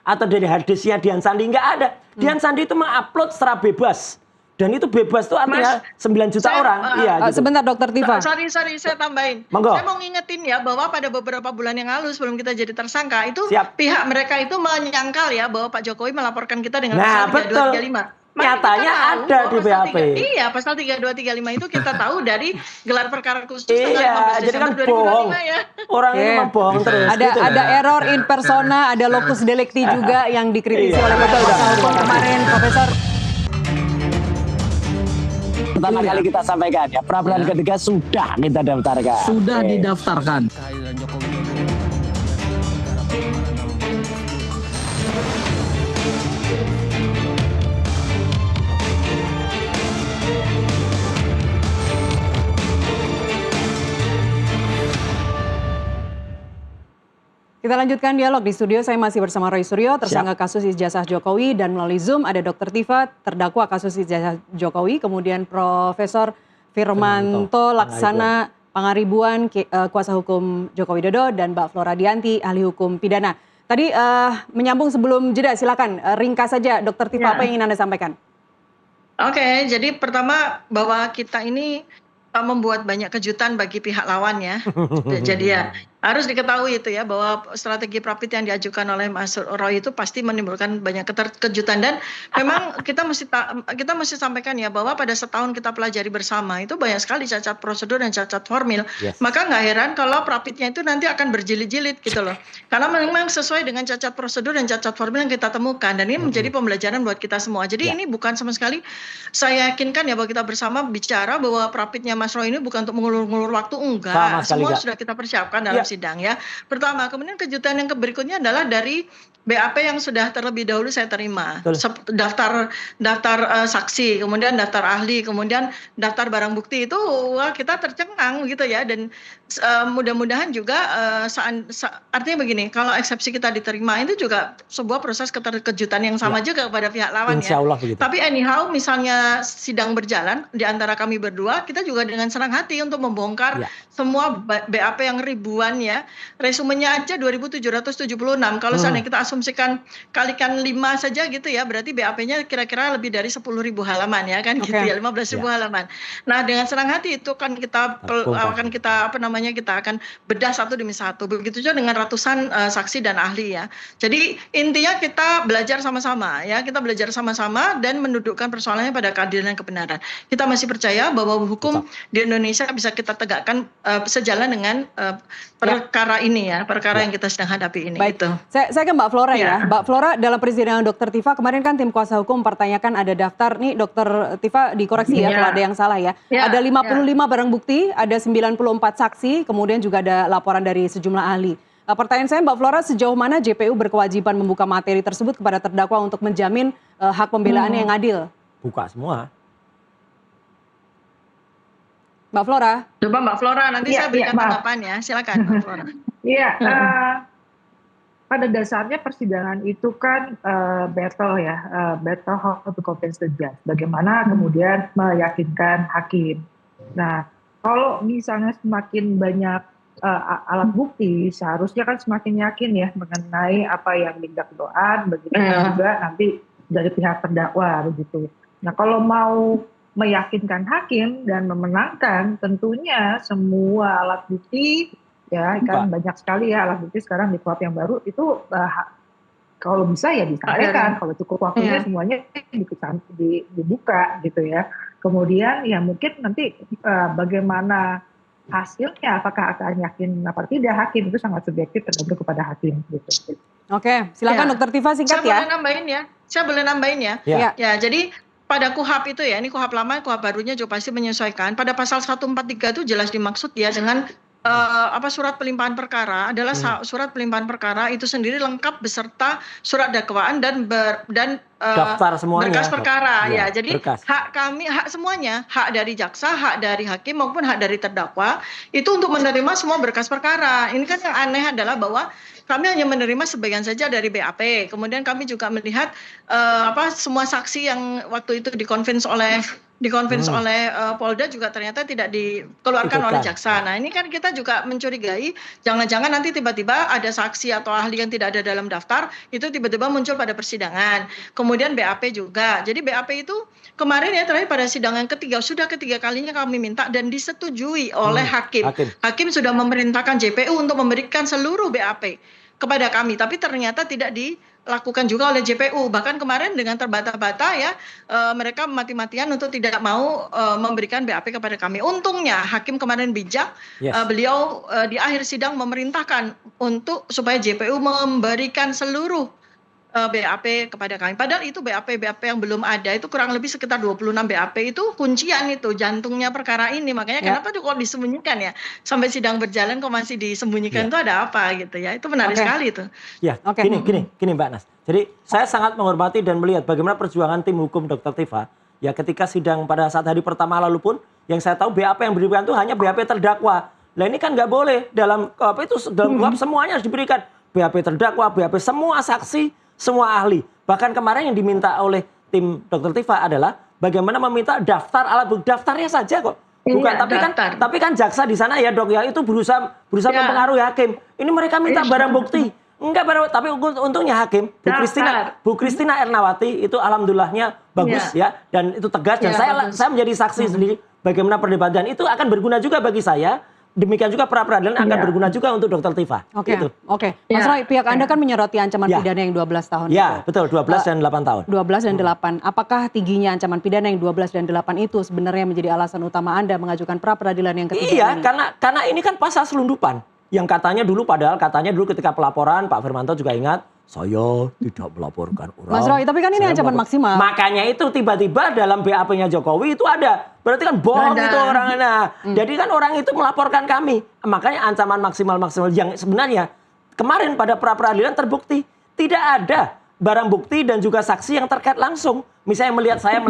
atau dari harddisknya Dian Sandi, nggak ada. Dian Sandi itu mengupload secara bebas. Dan itu bebas itu artinya 9 juta orang. Iya, gitu. Sebentar Dokter Tifa. Sorry, saya tambahin. Monggo. Saya mau ngingetin ya bahwa pada beberapa bulan yang lalu sebelum kita jadi tersangka itu pihak mereka itu menyangkal ya bahwa Pak Jokowi melaporkan kita dengan pasal 3235. Nyatanya ada di BAP. Iya, pasal 3235 itu kita tahu dari gelar perkara khusus tanggal 15 Desember 2025 bohong. Ya. Orang ini membohong terus. Ada error in persona, ada locus delicti juga yang dikritisi oleh kuasa hukum kemarin, Profesor. Pertama kali kita sampaikan ya, pra-peradilan ketiga sudah kita daftarkan. Sudah didaftarkan. Kita lanjutkan dialog di studio. Saya masih bersama Roy Suryo, tersangka kasus ijazah Jokowi, dan melalui Zoom ada Dr. Tifa, terdakwa kasus ijazah Jokowi, kemudian Profesor Firmanto Laksana Pangaribuan, kuasa hukum Joko Widodo, dan Mbak Flora Dianti, ahli hukum pidana. Tadi menyambung sebelum jeda, silakan ringkas saja Dr. Tifa, apa yang ingin Anda sampaikan? Oke, jadi pertama bahwa kita ini membuat banyak kejutan bagi pihak lawan ya. Jadi ya harus diketahui itu ya bahwa strategi Prapit yang diajukan oleh Mas Roy itu pasti menimbulkan banyak kejutan, dan memang kita mesti sampaikan ya bahwa pada setahun kita pelajari bersama itu banyak sekali cacat prosedur dan cacat formil. Maka nggak heran kalau Prapitnya itu nanti akan berjilid-jilid gitu loh. Karena memang sesuai dengan cacat prosedur dan cacat formil yang kita temukan, dan ini menjadi pembelajaran buat kita semua. Jadi ini bukan sama sekali, saya yakinkan ya bahwa kita bersama bicara bahwa Prapitnya Mas Roy ini bukan untuk mengulur-ngulur waktu, enggak. Semua sudah kita persiapkan dalam sidang ya. Pertama, kemudian kejutan yang berikutnya adalah dari BAP yang sudah terlebih dahulu saya terima. Daftar saksi, kemudian daftar ahli, kemudian daftar barang bukti itu wah kita tercengang gitu ya, dan mudah-mudahan juga artinya begini, kalau eksepsi kita diterima itu juga sebuah proses keterkejutan yang sama juga kepada pihak lawan. Insya Allah begitu. Tapi anyhow misalnya sidang berjalan di antara kami berdua, kita juga dengan senang hati untuk membongkar semua BAP yang ribuan ya. Resumenya aja 2.776. Kalau seandainya kita asumsikan kalikan 5 saja gitu ya, berarti BAP-nya kira-kira lebih dari 10.000 halaman ya kan, gitu ya, 15.000 halaman. Nah, dengan senang hati itu kan kita kita akan bedah satu demi satu. Begitu juga dengan ratusan saksi dan ahli ya. Jadi intinya kita belajar sama-sama ya, kita belajar sama-sama dan mendudukkan persoalannya pada keadilan dan kebenaran. Kita masih percaya bahwa hukum di Indonesia bisa kita tegakkan sejalan dengan perkara ini ya, perkara yang kita sedang hadapi ini. Baik, saya ke Mbak Flora ya. Mbak Flora, dalam persidangan Dr. Tifa kemarin kan tim kuasa hukum mempertanyakan ada daftar nih, Dr. Tifa dikoreksi ya kalau ada yang salah ya. Ada 55 barang bukti, ada 94 saksi, kemudian juga ada laporan dari sejumlah ahli. Pertanyaan saya Mbak Flora, sejauh mana JPU berkewajiban membuka materi tersebut kepada terdakwa untuk menjamin hak pembelaan yang adil? Buka semua. Mbak Flora. Coba Mbak Flora, nanti saya berikan tanggapan ya. Silakan Mbak Flora. Iya, pada dasarnya persidangan itu kan battle ya, battle how to convince the judge. Bagaimana kemudian meyakinkan hakim. Nah, kalau misalnya semakin banyak alat bukti, seharusnya kan semakin yakin ya mengenai apa yang didakwakan, begitu juga nanti dari pihak terdakwa begitu. Nah, kalau mau meyakinkan hakim dan memenangkan, tentunya semua alat bukti ya kan banyak sekali ya alat bukti sekarang di KUHP yang baru itu kalau bisa ya disampaikan, kalau cukup waktunya semuanya dibuka gitu ya. Kemudian ya mungkin nanti bagaimana hasilnya, apakah akan yakin apa tidak hakim itu sangat subjektif tergantung kepada hakim gitu. Oke, silakan Dr. Tifa singkat ya. Saya boleh nambahin ya. Ya, jadi pada KUHP itu ya, ini KUHP lama, KUHP barunya juga pasti menyesuaikan. Pada pasal 143 itu jelas dimaksud ya dengan surat pelimpahan perkara adalah surat pelimpahan perkara itu sendiri lengkap beserta surat dakwaan dan daftar semuanya, berkas perkara ya. Jadi berkas. Hak kami, hak semuanya, hak dari jaksa, hak dari hakim maupun hak dari terdakwa itu untuk menerima semua berkas perkara. Ini kan yang aneh adalah bahwa kami hanya menerima sebagian saja dari BAP. Kemudian kami juga melihat semua saksi yang waktu itu dikonvince oleh dikonvince oleh Polda juga ternyata tidak dikeluarkan oleh jaksa. Nah ini kan kita juga mencurigai jangan-jangan nanti tiba-tiba ada saksi atau ahli yang tidak ada dalam daftar itu tiba-tiba muncul pada persidangan. Kemudian BAP juga. Jadi BAP itu kemarin ya terakhir pada sidang yang ketiga sudah ketiga kalinya kami minta dan disetujui oleh hakim. Hakim sudah memerintahkan JPU untuk memberikan seluruh BAP kepada kami, tapi ternyata tidak dilakukan juga oleh JPU. Bahkan kemarin dengan terbata-bata ya mereka mati-matian untuk tidak mau memberikan BAP kepada kami. Untungnya hakim kemarin bijak, beliau di akhir sidang memerintahkan untuk supaya JPU memberikan seluruh BAP kepada kami. Padahal itu BAP yang belum ada itu kurang lebih sekitar 26 BAP itu kuncian itu jantungnya perkara ini. Makanya kenapa kok disembunyikan ya sampai sidang berjalan kok masih disembunyikan itu ada apa gitu ya. Itu menarik sekali itu. Ya, gini Mbak Nas. Jadi saya sangat menghormati dan melihat bagaimana perjuangan tim hukum Dr. Tifa ya ketika sidang pada saat hari pertama lalu pun yang saya tahu BAP yang diberikan itu hanya BAP terdakwa. Nah ini kan nggak boleh dalam dalam KUHP semuanya harus diberikan BAP terdakwa, BAP semua saksi, semua ahli. Bahkan kemarin yang diminta oleh tim Dr. Tifa adalah bagaimana meminta daftar alat bukti, daftarnya saja kok. Bukan, tapi kan jaksa di sana ya Dok ya itu berusaha mempengaruhi hakim. Ini mereka minta barang bukti. Enggak, tapi untungnya hakim Bu Kristina Ernawati itu alhamdulillahnya bagus ya dan itu tegas dan saya menjadi saksi sendiri bagaimana perdebatan itu akan berguna juga bagi saya. Demikian juga pra-peradilan akan berguna juga untuk Dr. Tifa. Oke. Mas Roy, pihak Anda kan menyoroti ancaman pidana yang 12 tahun. Ya, betul. 12 dan 8 tahun. 12 dan 8. Apakah tingginya ancaman pidana yang 12 dan 8 itu sebenarnya menjadi alasan utama Anda mengajukan pra-peradilan yang ketiga Iya, ini? karena ini kan pasal selundupan. Yang katanya dulu ketika pelaporan Pak Firmanto juga ingat, saya tidak melaporkan orang. Mas Roy, tapi kan ini ancaman maksimal. Makanya itu tiba-tiba dalam BAP-nya Jokowi itu ada. Berarti kan bohong itu orangnya. Jadi kan orang itu melaporkan kami. Makanya ancaman maksimal yang sebenarnya kemarin pada pra-peradilan terbukti tidak ada barang bukti dan juga saksi yang terkait langsung. Misalnya melihat saya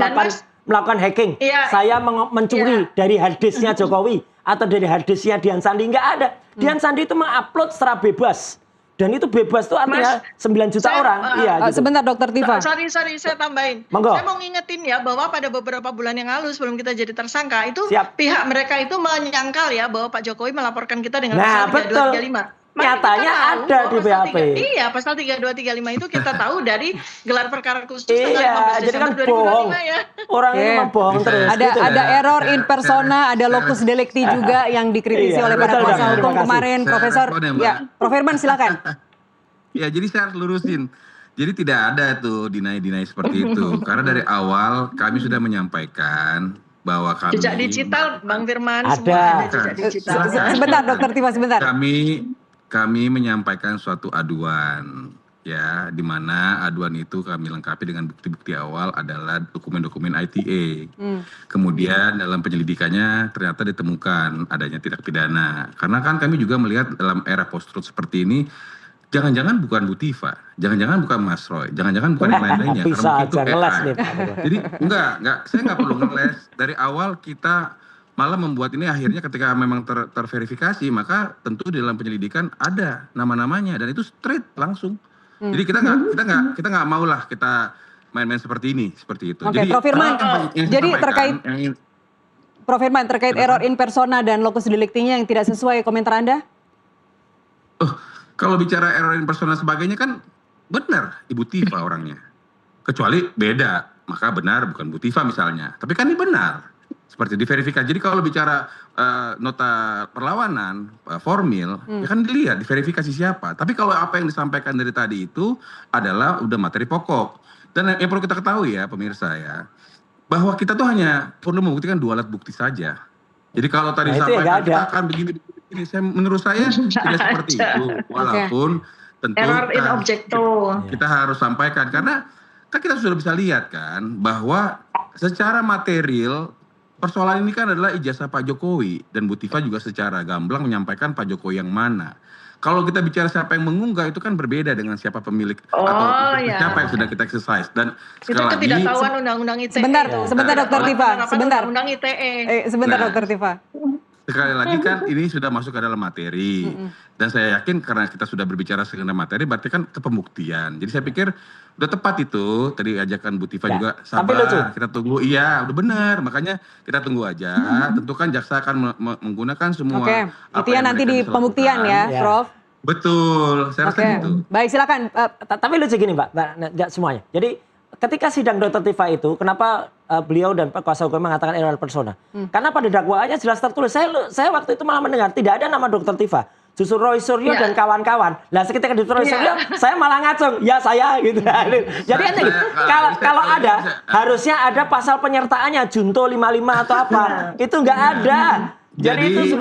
melakukan hacking, saya mencuri dari harddisknya Jokowi atau dari harddisknya Dian Sandi, nggak ada. Dian Sandi itu mengupload secara bebas. Dan itu bebas itu artinya 9 juta orang. Gitu. Sebentar Dr. Tifa. Sorry saya tambahin. Monggo. Saya mau ngingetin ya bahwa pada beberapa bulan yang lalu sebelum kita jadi tersangka itu pihak mereka itu menyangkal ya bahwa Pak Jokowi melaporkan kita dengan pasal 3235. Nyatanya ada di BAP. Iya, pasal 3235 itu kita tahu dari gelar perkara khusus tanggal 15 Desember 2025 ya. Orang ini membohong terus. Ada error in persona, ada locus delicti juga yang dikritisi oleh para kuasa hukum kemarin, Profesor. Ya, Prof. Firman silakan. Ya, jadi saya harus lurusin. Jadi tidak ada tuh deny seperti itu. Karena dari awal kami sudah menyampaikan bahwa kami jejak digital Bang Firman ada jejak digital. Sebentar Dr. Tifa sebentar. Kami menyampaikan suatu aduan ya di mana aduan itu kami lengkapi dengan bukti-bukti awal adalah dokumen-dokumen ITA. Kemudian dalam penyelidikannya ternyata ditemukan adanya tindak pidana. Karena kan kami juga melihat dalam era post-truth seperti ini jangan-jangan bukan Bu Tifa, jangan-jangan bukan Mas Roy, jangan-jangan bukan yang lain-lainnya. Bisa aja ngeles nih Pak. Jadi saya nggak perlu ngeles. Dari awal kita malah membuat ini akhirnya ketika memang terverifikasi maka tentu di dalam penyelidikan ada nama-namanya dan itu straight langsung. Jadi kita nggak mau lah kita main-main seperti itu. Oke, Prof. Firman. Jadi Prof. Firman terkait error in persona dan locus delicti-nya yang tidak sesuai, komentar Anda? Kalau bicara error in persona sebagainya kan benar Ibu Tifa orangnya. Kecuali beda, maka benar bukan Bu Tifa misalnya. Tapi kan ini benar. Seperti diverifikasi. Jadi kalau bicara nota perlawanan, formil, ya kan dilihat, diverifikasi siapa. Tapi kalau apa yang disampaikan dari tadi itu adalah udah materi pokok. Dan yang perlu kita ketahui ya pemirsa ya, bahwa kita tuh hanya perlu membuktikan 2 alat bukti saja. Jadi kalau tadi disampaikan kita akan begini, menurut saya tidak seperti itu. Walaupun tentu error in objecto kita harus sampaikan. Karena kan kita sudah bisa lihat kan bahwa secara material persoalan ini kan adalah ijazah Pak Jokowi dan Bu Tifa juga secara gamblang menyampaikan Pak Jokowi yang mana. Kalau kita bicara siapa yang mengunggah itu kan berbeda dengan siapa pemilik atau siapa yang sudah kita exercise dan sekali lagi ketidaktahuan undang-undang ITE. Sebentar Dr. Tifa, sebentar. Undang ITE. Sebentar Dr. Tifa. sekali lagi kan ini sudah masuk ke dalam materi. Dan saya yakin karena kita sudah berbicara mengenai materi berarti kan ke pembuktian. Jadi saya pikir udah tepat itu. Tadi ajakan Bu Tifa Ya, juga tapi lucu. sabar, kita tunggu. Iya, udah benar. Makanya kita tunggu aja. Tentu kan jaksa akan menggunakan semua Oke, apa itu ya yang nanti mereka di bisa pembuktian lakukan. ya, Ya. Prof. Betul, saya rasa Oke, gitu. baik silakan. Tapi lucu gini Mbak, semuanya. Jadi ketika sidang Dr. Tifa itu, kenapa beliau dan Pak kuasa hukum mengatakan error persona? Karena pada dakwaannya jelas tertulis. Saya waktu itu malah mendengar tidak ada nama Dr. Tifa. Justru Roy Suryo dan kawan-kawan. Lah ketika di Roy Suryo, saya malah ngacung. Ya saya gitu. Jadi Saya- gitu. saya- Kalau saya- ada, saya- harusnya ada pasal penyertaannya Junto 55 atau apa. Itu nggak ada. Jadi itu